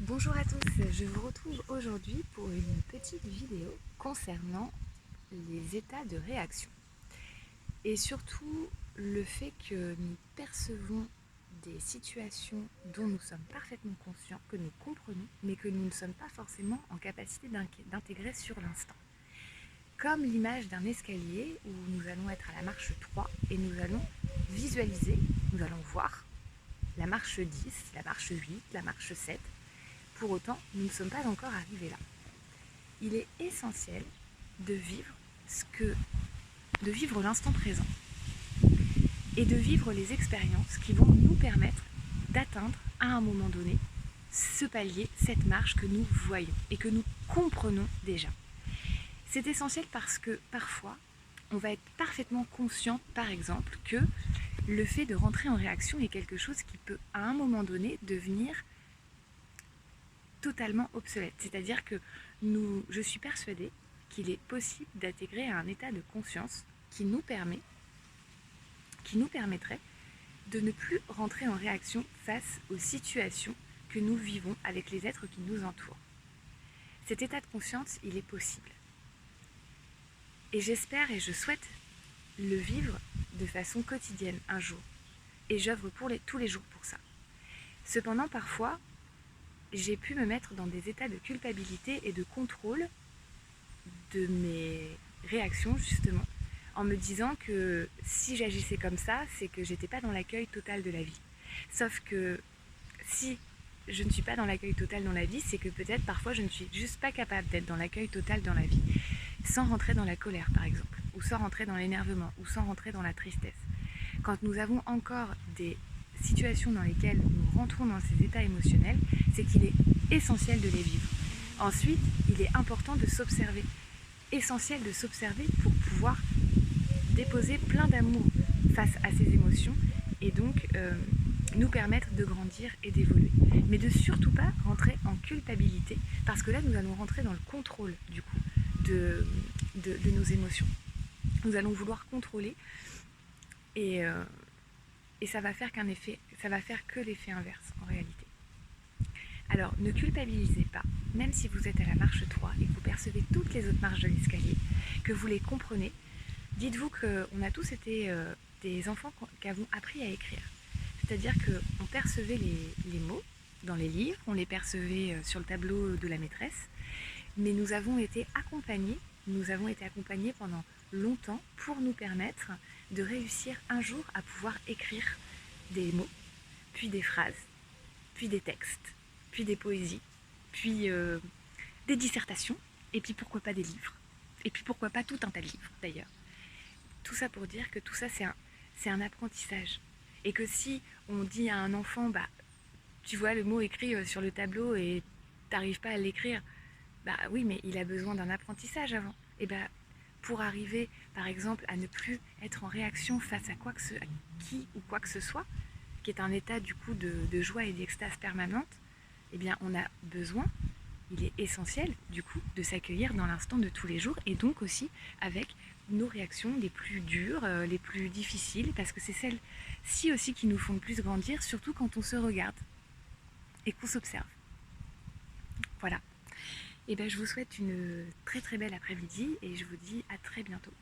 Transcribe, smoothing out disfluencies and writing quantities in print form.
Bonjour à tous, je vous retrouve aujourd'hui pour une petite vidéo concernant les états de réaction et surtout le fait que nous percevons des situations dont nous sommes parfaitement conscients, que nous comprenons, mais que nous ne sommes pas forcément en capacité d'intégrer sur l'instant. Comme l'image d'un escalier où nous allons être à la marche 3 et nous allons visualiser, nous allons voir la marche 10, la marche 8, la marche 7. Pour autant, nous ne sommes pas encore arrivés là. Il est essentiel de vivre l'instant présent et de vivre les expériences qui vont nous permettre d'atteindre à un moment donné ce palier, cette marche que nous voyons et que nous comprenons déjà. C'est essentiel parce que parfois, on va être parfaitement conscient, par exemple, que le fait de rentrer en réaction est quelque chose qui peut à un moment donné devenir totalement obsolète. C'est-à-dire que je suis persuadée qu'il est possible d'intégrer un état de conscience qui nous permettrait de ne plus rentrer en réaction face aux situations que nous vivons avec les êtres qui nous entourent. Cet état de conscience, il est possible. Et j'espère et je souhaite le vivre de façon quotidienne un jour. Et j'œuvre tous les jours pour ça. Cependant, parfois, j'ai pu me mettre dans des états de culpabilité et de contrôle de mes réactions, justement, en me disant que si j'agissais comme ça, c'est que j'étais pas dans l'accueil total de la vie. Sauf que si je ne suis pas dans l'accueil total dans la vie, c'est que peut-être parfois je ne suis juste pas capable d'être dans l'accueil total dans la vie, sans rentrer dans la colère par exemple, ou sans rentrer dans l'énervement, ou sans rentrer dans la tristesse. Quand nous avons encore des situations dans lesquelles nous rentrons dans ces états émotionnels, c'est qu'il est essentiel de les vivre. Ensuite, il est important de s'observer. Essentiel de s'observer pour pouvoir déposer plein d'amour face à ces émotions et donc nous permettre de grandir et d'évoluer. Mais de surtout pas rentrer en culpabilité parce que là nous allons rentrer dans le contrôle du coup de nos émotions. Nous allons vouloir contrôler et ça va faire que l'effet inverse en réalité. Alors ne culpabilisez pas, même si vous êtes à la marche 3 et que vous percevez toutes les autres marches de l'escalier, que vous les comprenez, dites-vous qu'on a tous été des enfants qui avons appris à écrire. C'est-à-dire qu'on percevait les mots dans les livres, on les percevait sur le tableau de la maîtresse, mais nous avons été accompagnés pendant longtemps pour nous permettre de réussir un jour à pouvoir écrire des mots, puis des phrases, puis des textes, puis des poésies, puis des dissertations, et puis pourquoi pas des livres, et puis pourquoi pas tout un tas de livres d'ailleurs. Tout ça pour dire que tout ça c'est un apprentissage, et que si on dit à un enfant, bah tu vois le mot écrit sur le tableau et t'arrives pas à l'écrire, bah oui mais il a besoin d'un apprentissage avant, et bah pour arriver par exemple à ne plus être en réaction face à qui ou quoi que ce soit, qui est un état du coup de joie et d'extase permanente, eh bien on a besoin, il est essentiel du coup de s'accueillir dans l'instant de tous les jours et donc aussi avec nos réactions les plus dures, les plus difficiles, parce que c'est celles-ci aussi qui nous font le plus grandir, surtout quand on se regarde et qu'on s'observe. Voilà. Et bien je vous souhaite une très très belle après-midi et je vous dis à très bientôt.